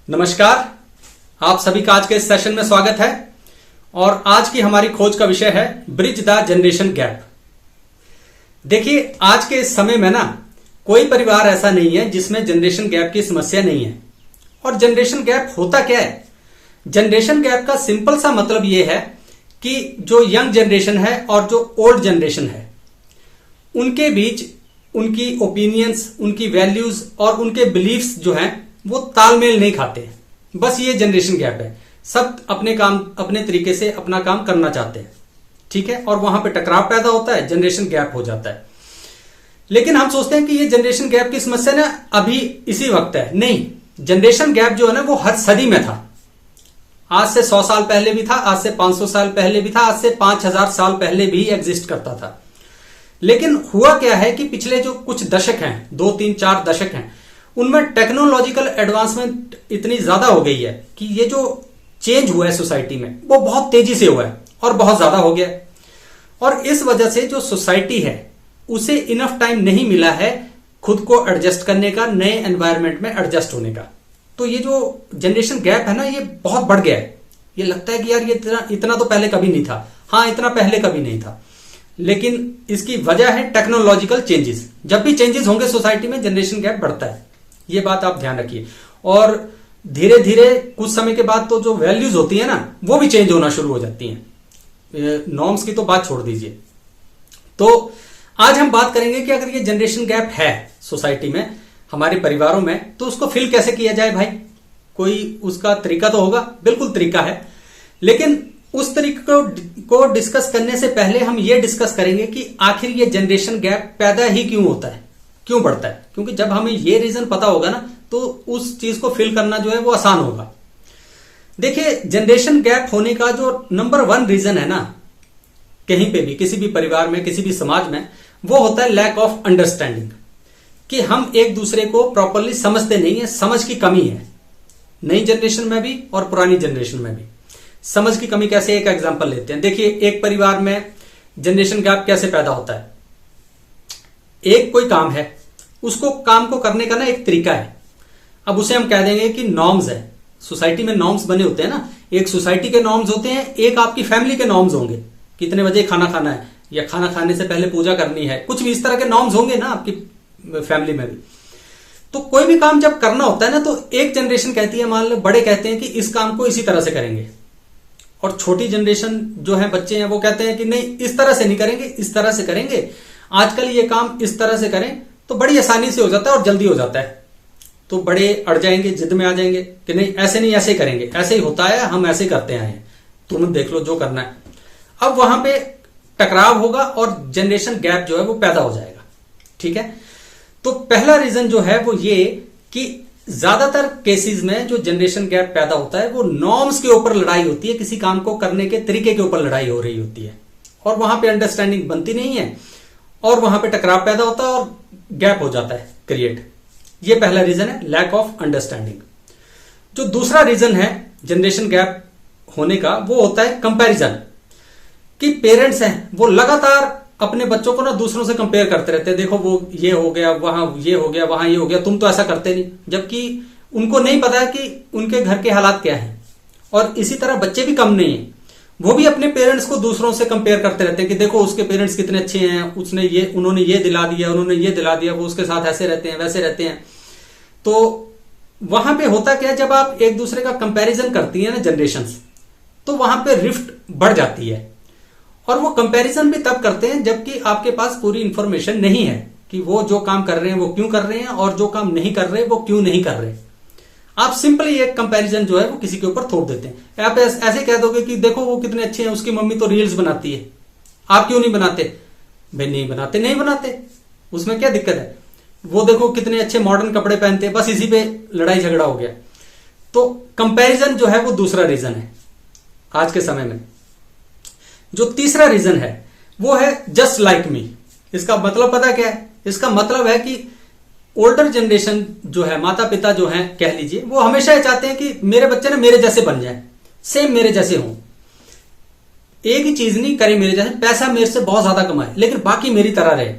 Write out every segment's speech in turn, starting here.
नमस्कार, आप सभी का आज के इस सेशन में स्वागत है। और आज की हमारी खोज का विषय है ब्रिज द जनरेशन गैप। देखिए, आज के इस समय में ना कोई परिवार ऐसा नहीं है जिसमें जनरेशन गैप की समस्या नहीं है। और जनरेशन गैप होता क्या है? जनरेशन गैप का सिंपल सा मतलब यह है कि जो यंग जनरेशन है और जो ओल्ड जनरेशन है उनके बीच उनकी ओपिनियंस, उनकी वैल्यूज और उनके बिलीफ्स जो हैं वो तालमेल नहीं खाते। बस ये जनरेशन गैप है। सब अपने काम अपने तरीके से अपना काम करना चाहते हैं, ठीक है, और वहां पे टकराव पैदा होता है, जनरेशन गैप हो जाता है। लेकिन हम सोचते हैं कि ये जनरेशन गैप की समस्या ना अभी इसी वक्त है। नहीं, जनरेशन गैप जो है ना वो हर सदी में था। आज से 100 साल पहले भी था, आज से 500 साल पहले भी था, आज से 5000 साल पहले भी एग्जिस्ट करता था। लेकिन हुआ क्या है कि पिछले जो कुछ दशक हैं, 2, 3, 4 दशक हैं, उनमें टेक्नोलॉजिकल एडवांसमेंट इतनी ज्यादा हो गई है कि ये जो चेंज हुआ है सोसाइटी में वो बहुत तेजी से हुआ है और बहुत ज्यादा हो गया है। और इस वजह से जो सोसाइटी है उसे इनफ टाइम नहीं मिला है खुद को एडजस्ट करने का, नए एनवायरनमेंट में एडजस्ट होने का। तो ये जो जनरेशन गैप है ना ये बहुत बढ़ गया है। ये लगता है कि यार ये इतना तो पहले कभी नहीं था। हाँ, इतना पहले कभी नहीं था, लेकिन इसकी वजह है टेक्नोलॉजिकल चेंजेस। जब भी चेंजेस होंगे सोसाइटी में जनरेशन गैप बढ़ता है, ये बात आप ध्यान रखिए। और धीरे धीरे कुछ समय के बाद तो जो वैल्यूज होती है ना वो भी चेंज होना शुरू हो जाती हैं। नॉर्म्स की तो बात छोड़ दीजिए। तो आज हम बात करेंगे कि अगर ये जनरेशन गैप है सोसाइटी में, हमारे परिवारों में, तो उसको फिल कैसे किया जाए। भाई, कोई उसका तरीका तो होगा, बिल्कुल तरीका है। लेकिन उस तरीके को डिस्कस करने से पहले हम ये डिस्कस करेंगे कि आखिर ये जनरेशन गैप पैदा ही क्यों होता है, क्यों बढ़ता है। क्योंकि जब हमें ये रीजन पता होगा ना तो उस चीज को फिल करना जो है वो आसान होगा। देखिए, जनरेशन गैप होने का जो नंबर 1 रीजन है ना कहीं पे भी, किसी भी परिवार में, किसी भी समाज में, वो होता है लैक ऑफ अंडरस्टैंडिंग। कि हम एक दूसरे को प्रॉपरली समझते नहीं है, समझ की कमी है। नई जनरेशन में भी और पुरानी जनरेशन में भी समझ की कमी। कैसे? एक एग्जांपल लेते हैं। देखिए, एक परिवार में जनरेशन गैप कैसे पैदा होता है। एक कोई काम है, उसको काम को करने का ना एक तरीका है। अब उसे हम कह देंगे कि नॉर्म्स है। सोसाइटी में नॉर्म्स बने होते हैं ना, एक सोसाइटी के नॉर्म्स होते हैं, एक आपकी फैमिली के नॉर्म्स होंगे। कितने बजे खाना खाना है या खाना खाने से पहले पूजा करनी है, कुछ भी इस तरह के नॉर्म्स होंगे ना आपकी फैमिली में भी। तो कोई भी काम जब करना होता है ना तो एक जनरेशन कहती है, मान लो बड़े कहते हैं कि इस काम को इसी तरह से करेंगे, और छोटी जनरेशन जो है, बच्चे हैं, वो कहते हैं कि नहीं, इस तरह से नहीं करेंगे, इस तरह से करेंगे। आजकल ये काम इस तरह से करें तो बड़ी आसानी से हो जाता है और जल्दी हो जाता है। तो बड़े अड़ जाएंगे, जिद में आ जाएंगे कि नहीं, ऐसे नहीं, ऐसे करेंगे, ऐसे ही होता है, हम ऐसे करते आए हैं, तुम देख लो जो करना है। अब वहां पे टकराव होगा और जनरेशन गैप जो है वो पैदा हो जाएगा, ठीक है। तो पहला रीजन जो है वो ये कि ज्यादातर केसेस में जो जनरेशन गैप पैदा होता है वो नॉर्म्स के ऊपर लड़ाई होती है, किसी काम को करने के तरीके के ऊपर लड़ाई हो रही होती है, और वहां पे अंडरस्टैंडिंग बनती नहीं है, और वहां पे टकराव पैदा होता है और गैप हो जाता है क्रिएट। ये पहला रीजन है, लैक ऑफ अंडरस्टैंडिंग। जो दूसरा रीजन है जनरेशन गैप होने का, वो होता है कंपैरिजन। कि पेरेंट्स हैं वो लगातार अपने बच्चों को ना दूसरों से कंपेयर करते रहते हैं। देखो, वो ये हो गया, वहां ये हो गया, वहां ये हो गया, तुम तो ऐसा करते नहीं। जबकि उनको नहीं पता है कि उनके घर के हालात क्या हैं। और इसी तरह बच्चे भी कम नहीं है, वो भी अपने पेरेंट्स को दूसरों से कंपेयर करते रहते हैं कि देखो उसके पेरेंट्स कितने अच्छे हैं, उन्होंने ये दिला दिया, उन्होंने ये दिला दिया, वो उसके साथ ऐसे रहते हैं, वैसे रहते हैं। तो वहां पे होता क्या है, जब आप एक दूसरे का कंपैरिजन करती है ना जनरेशंस, तो वहां पे रिफ्ट बढ़ जाती है। और वो कंपैरिजन भी तब करते हैं जबकि आपके पास पूरी इंफॉर्मेशन नहीं है कि वो जो काम कर रहे हैं वो क्यों कर रहे हैं, और जो काम नहीं कर रहे वो क्यों नहीं कर रहे। आप सिंपली एक कंपैरिजन जो है वो किसी के ऊपर थोप देते हैं। आप ऐसे कह दोगे कि देखो वो कितने अच्छे हैं, उसकी मम्मी तो रील्स बनाती है, आप क्यों नहीं बनाते। भाई नहीं बनाते, उसमें क्या दिक्कत है। वो देखो कितने अच्छे मॉडर्न कपड़े पहनते हैं, बस इसी पे लड़ाई झगड़ा हो गया। तो कंपैरिजन जो है वो दूसरा रीजन है आज के समय में। जो तीसरा रीजन है वो है जस्ट लाइक मी। इसका मतलब पता क्या है? इसका मतलब है कि ओल्डर जनरेशन जो है, माता पिता जो है कह लीजिए, वो हमेशा ये चाहते हैं कि मेरे बच्चे ना मेरे जैसे बन जाए, सेम मेरे जैसे हों, एक ही चीज नहीं करे मेरे जैसे, पैसा मेरे से बहुत ज्यादा कमाए लेकिन बाकी मेरी तरह रहे,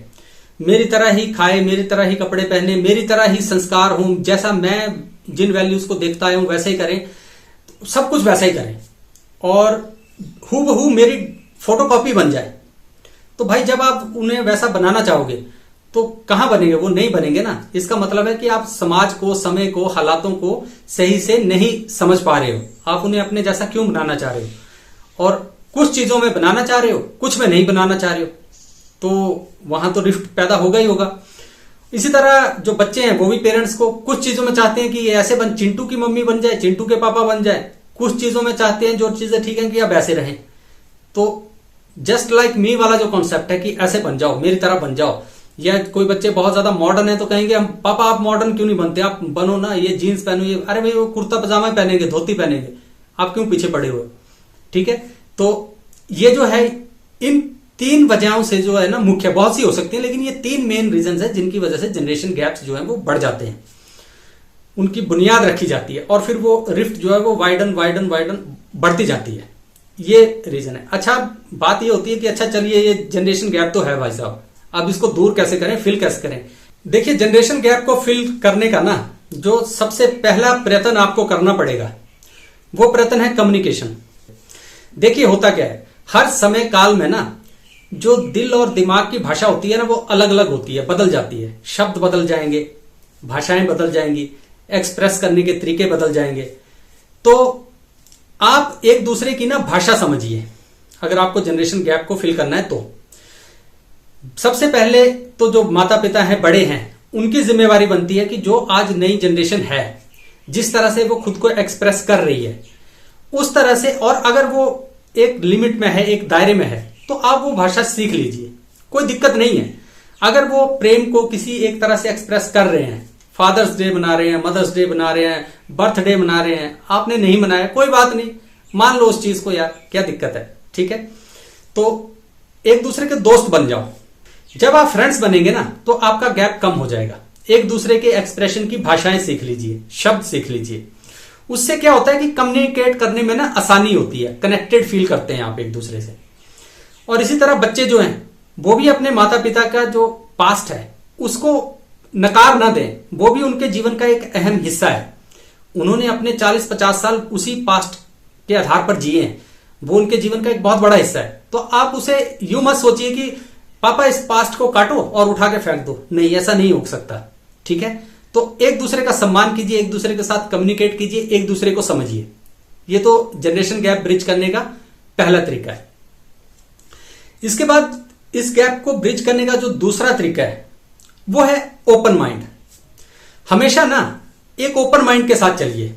मेरी तरह ही खाए, मेरी तरह ही कपड़े पहने, मेरी तरह ही संस्कार हूं, जैसा मैं जिन वैल्यूज को देखता है वैसे ही करें, सब कुछ वैसा ही करें और हूबहू मेरी फोटोकॉपी बन जाए, तो भाई जब आप उन्हें वैसा बनाना चाहोगे तो कहां बनेंगे? वो नहीं बनेंगे ना। इसका मतलब है कि आप समाज को, समय को, हालातों को सही से नहीं समझ पा रहे हो। आप उन्हें अपने जैसा क्यों बनाना चाह रहे हो? और कुछ चीजों में बनाना चाह रहे हो, कुछ में नहीं बनाना चाह रहे हो, तो वहां तो रिफ्ट पैदा होगा ही होगा। इसी तरह जो बच्चे हैं वो भी पेरेंट्स को कुछ चीजों में चाहते हैं कि ये ऐसे बन, चिंटू की मम्मी बन जाए, चिंटू के पापा बन जाए। कुछ चीजों में चाहते हैं जो चीजें ठीक है कि अब ऐसे रहें। तो जस्ट लाइक मी वाला जो कॉन्सेप्ट है कि ऐसे बन जाओ, मेरी तरह बन जाओ। या कोई बच्चे बहुत ज्यादा मॉडर्न है तो कहेंगे हम पापा आप मॉडर्न क्यों नहीं बनते, आप बनो ना, ये जीन्स पहनो, ये अरे भाई वो कुर्ता पजामा पहनेंगे, धोती पहनेंगे, आप क्यों पीछे पड़े हुए? ठीक है, तो ये जो है इन 3 वजहों से जो है ना, मुख्य बहुत सी हो सकती है लेकिन ये 3 मेन रीजन है जिनकी वजह से जनरेशन गैप्स जो है वो बढ़ जाते हैं, उनकी बुनियाद रखी जाती है और फिर वो रिफ्ट जो है वो वाइडन बढ़ती जाती है। ये रीजन है। अच्छा, बात ये होती है कि अच्छा चलिए ये जनरेशन गैप तो है भाई साहब, अब इसको दूर कैसे करें, फिल कैसे करें? देखिए, जनरेशन गैप को फिल करने का ना जो सबसे पहला प्रयत्न आपको करना पड़ेगा वो प्रयत्न है कम्युनिकेशन। देखिए होता क्या है, हर समय काल में ना जो दिल और दिमाग की भाषा होती है ना वो अलग अलग होती है, बदल जाती है। शब्द बदल जाएंगे, भाषाएं बदल जाएंगी, एक्सप्रेस करने के तरीके बदल जाएंगे। तो आप एक दूसरे की ना भाषा समझिए अगर आपको जनरेशन गैप को फिल करना है तो। सबसे पहले तो जो माता पिता हैं, बड़े हैं, उनकी जिम्मेवारी बनती है कि जो आज नई जनरेशन है जिस तरह से वो खुद को एक्सप्रेस कर रही है उस तरह से, और अगर वो एक लिमिट में है, एक दायरे में है, तो आप वो भाषा सीख लीजिए, कोई दिक्कत नहीं है। अगर वो प्रेम को किसी एक तरह से एक्सप्रेस कर रहे हैं, फादर्स डे मना रहे हैं, मदर्स डे मना रहे हैं, बर्थडे मना रहे हैं, आपने नहीं मनाया, कोई बात नहीं, मान लो उस चीज को यार, क्या दिक्कत है? ठीक है, तो एक दूसरे के दोस्त बन जाओ। जब आप फ्रेंड्स बनेंगे ना तो आपका गैप कम हो जाएगा। एक दूसरे के एक्सप्रेशन की भाषाएं सीख लीजिए, शब्द सीख लीजिए। उससे क्या होता है कि कम्युनिकेट करने में ना आसानी होती है, कनेक्टेड फील करते हैं आप एक दूसरे से। और इसी तरह बच्चे जो हैं वो भी अपने माता पिता का जो पास्ट है उसको नकार ना दें, वो भी उनके जीवन का एक अहम हिस्सा है। उन्होंने अपने 40-50 साल उसी पास्ट के आधार पर जिए हैं, वो उनके जीवन का एक बहुत बड़ा हिस्सा है। तो आप उसे यूं मत सोचिए कि पापा इस पास्ट को काटो और उठा के फेंक दो, नहीं, ऐसा नहीं हो सकता। ठीक है, तो एक दूसरे का सम्मान कीजिए, एक दूसरे के साथ कम्युनिकेट कीजिए, एक दूसरे को समझिए। ये तो जनरेशन गैप ब्रिज करने का पहला तरीका है। इसके बाद इस गैप को ब्रिज करने का जो दूसरा तरीका है वो है ओपन माइंड। हमेशा ना एक ओपन माइंड के साथ चलिए।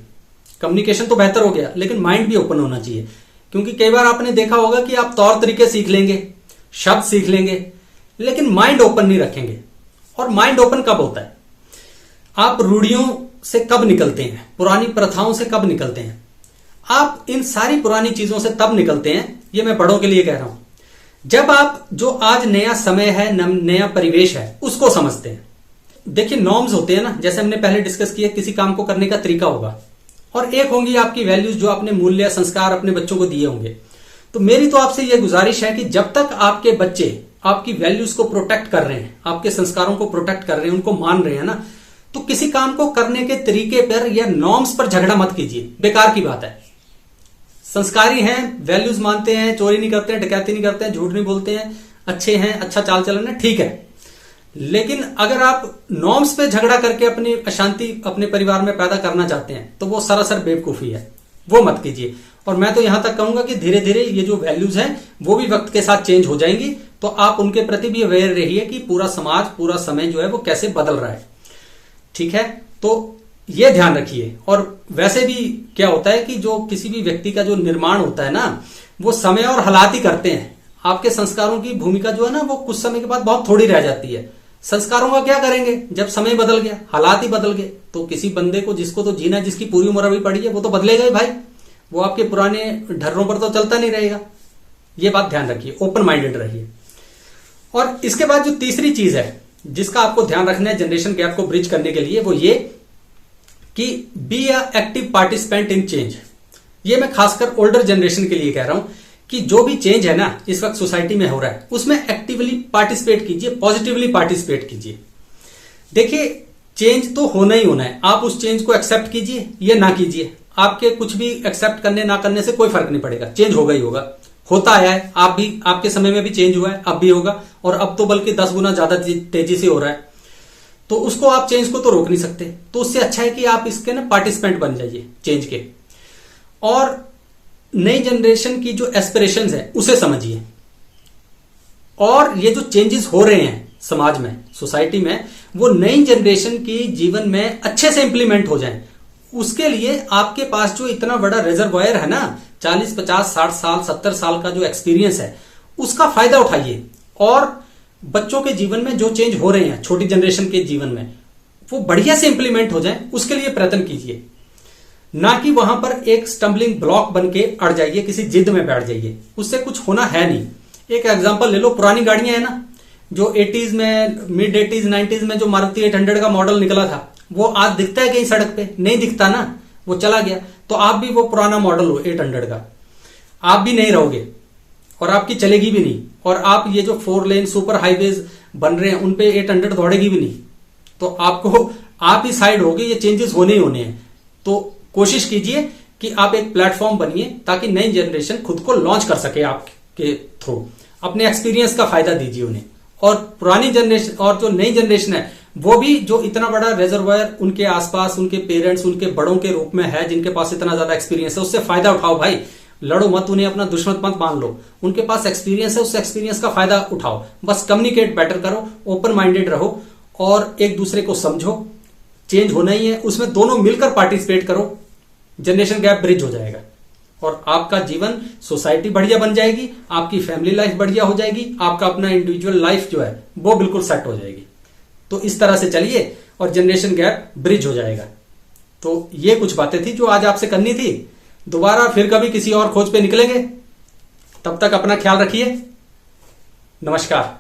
कम्युनिकेशन तो बेहतर हो गया लेकिन माइंड भी ओपन होना चाहिए, क्योंकि कई बार आपने देखा होगा कि आप तौर तरीके सीख लेंगे, शब्द सीख लेंगे, लेकिन माइंड ओपन नहीं रखेंगे। और माइंड ओपन कब होता है? आप रूढ़ियों से कब निकलते हैं, पुरानी प्रथाओं से कब निकलते हैं? आप इन सारी पुरानी चीजों से तब निकलते हैं, ये मैं बड़ों के लिए कह रहा हूं, जब आप जो आज नया समय है, नया परिवेश है, उसको समझते हैं। देखिए, नॉर्म्स होते हैं ना, जैसे हमने पहले डिस्कस किया, किसी काम को करने का तरीका होगा, और एक होंगी आपकी वैल्यूज जो आपने मूल्य संस्कार अपने बच्चों को दिए होंगे। तो मेरी तो आपसे यह गुजारिश है कि जब तक आपके बच्चे आपकी वैल्यूज को प्रोटेक्ट कर रहे हैं, आपके संस्कारों को प्रोटेक्ट कर रहे हैं, उनको मान रहे हैं ना, तो किसी काम को करने के तरीके पर या नॉर्म्स पर झगड़ा मत कीजिए, बेकार की बात है। संस्कारी हैं, वैल्यूज मानते हैं, चोरी नहीं करते हैं, डकैती नहीं करते हैं, झूठ नहीं बोलते हैं, अच्छे हैं, अच्छा चाल चलन है, ठीक है। लेकिन अगर आप नॉर्म्स पे झगड़ा करके अपनी अशांति अपने परिवार में पैदा करना चाहते हैं तो वो सरासर बेवकूफी है, वो मत कीजिए। और मैं तो यहां तक कहूंगा कि धीरे धीरे ये जो वैल्यूज हैं वो भी वक्त के साथ चेंज हो जाएंगी, तो आप उनके प्रति भी अवेयर रहिए कि पूरा समाज, पूरा समय जो है वो कैसे बदल रहा है। ठीक है, तो ये ध्यान रखिए। और वैसे भी क्या होता है कि जो किसी भी व्यक्ति का जो निर्माण होता है ना, वो समय और हालात ही करते हैं। आपके संस्कारों की भूमिका जो है ना वो कुछ समय के बाद बहुत थोड़ी रह जाती है। संस्कारों का क्या करेंगे जब समय बदल गया, हालात ही बदल गए, तो किसी बंदे को जिसको तो जीना, जिसकी पूरी उम्र अभी पड़ी है, वो तो बदलेगा ही भाई, वो आपके पुराने ढर्रों पर तो चलता नहीं रहेगा। ये बात ध्यान रखिए, ओपन माइंडेड रहिए। और इसके बाद जो तीसरी चीज है जिसका आपको ध्यान रखना है जनरेशन गैप को ब्रिज करने के लिए, वो ये कि be a active participant in change. ये मैं खासकर ओल्डर जनरेशन के लिए कह रहा हूं कि जो भी चेंज है ना इस वक्त सोसाइटी में हो रहा है, उसमें एक्टिवली पार्टिसिपेट कीजिए, पॉजिटिवली पार्टिसिपेट कीजिए। देखिए, चेंज तो होना ही होना है। आप उस चेंज को एक्सेप्ट कीजिए या ना कीजिए, आपके कुछ भी एक्सेप्ट करने ना करने से कोई फर्क नहीं पड़ेगा, चेंज होगा ही होगा। होता आया है, आप भी, आपके समय में भी चेंज हुआ है, अब भी होगा, और अब तो बल्कि 10 गुना ज्यादा तेजी से हो रहा है। तो उसको आप चेंज को तो रोक नहीं सकते, तो उससे अच्छा है कि आप इसके ना पार्टिसिपेंट बन जाइए चेंज के, और नई जनरेशन की जो एस्पिरेशंस है उसे समझिए, और ये जो चेंजेस हो रहे हैं समाज में, सोसाइटी में, वो नई जनरेशन की जीवन में अच्छे से इंप्लीमेंट हो जाएं। उसके लिए आपके पास जो इतना बड़ा रिजर्वायर है ना, 40, 50, 60 साल, 70 साल का जो एक्सपीरियंस है, उसका फायदा उठाइए, और बच्चों के जीवन में जो चेंज हो रहे हैं, छोटी जनरेशन के जीवन में, वो बढ़िया से इंप्लीमेंट हो जाए, उसके लिए प्रयत्न कीजिए। ना कि वहां पर एक स्टम्बलिंग ब्लॉक बन के अड़ जाइए, किसी जिद में बैठ जाइए, उससे कुछ होना है नहीं। एक एग्जांपल ले लो, पुरानी गाड़ियां है ना, जो 80s में, मिड 80s 90s में जो मारुति 800 का मॉडल निकला था, वो आज दिखता है कहीं सड़क पे? नहीं दिखता ना, वो चला गया। तो आप भी वो पुराना मॉडल हो 800 का, आप भी नहीं रहोगे, और आपकी चलेगी भी नहीं, और आप ये जो 4 लेन सुपर हाईवेज बन रहे हैं, उनपे 800 दौड़ेगी भी नहीं। तो आपको, आप ही साइड होगे, ये चेंजेस होने ही होने हैं। तो कोशिश कीजिए कि आप एक प्लेटफॉर्म बनिए, ताकि नई जनरेशन खुद को लॉन्च कर सके आपके थ्रू। अपने एक्सपीरियंस का फायदा दीजिए उन्हें, और पुरानी जनरेशन और जो नई जनरेशन है, वो भी जो इतना बड़ा रिजर्वायर उनके आसपास, उनके पेरेंट्स, उनके बड़ों के रूप में है, जिनके पास इतना ज्यादा एक्सपीरियंस है, उससे फायदा उठाओ भाई। लड़ो मत, उन्हें अपना दुश्मन मत मान लो। उनके पास एक्सपीरियंस है, उस एक्सपीरियंस का फायदा उठाओ। बस कम्युनिकेट बेटर करो, ओपन माइंडेड रहो, और एक दूसरे को समझो। चेंज होना ही है, उसमें दोनों मिलकर पार्टिसिपेट करो, जनरेशन गैप ब्रिज हो जाएगा, और आपका जीवन, सोसाइटी बढ़िया बन जाएगी, आपकी फैमिली लाइफ बढ़िया हो जाएगी, आपका अपना इंडिविजुअल लाइफ जो है वो बिल्कुल सेट हो जाएगी। तो इस तरह से चलिए, और जनरेशन गैप ब्रिज हो जाएगा। तो ये कुछ बातें थी जो आज आपसे करनी थी। दोबारा फिर कभी किसी और खोज पे निकलेंगे, तब तक अपना ख्याल रखिए। नमस्कार।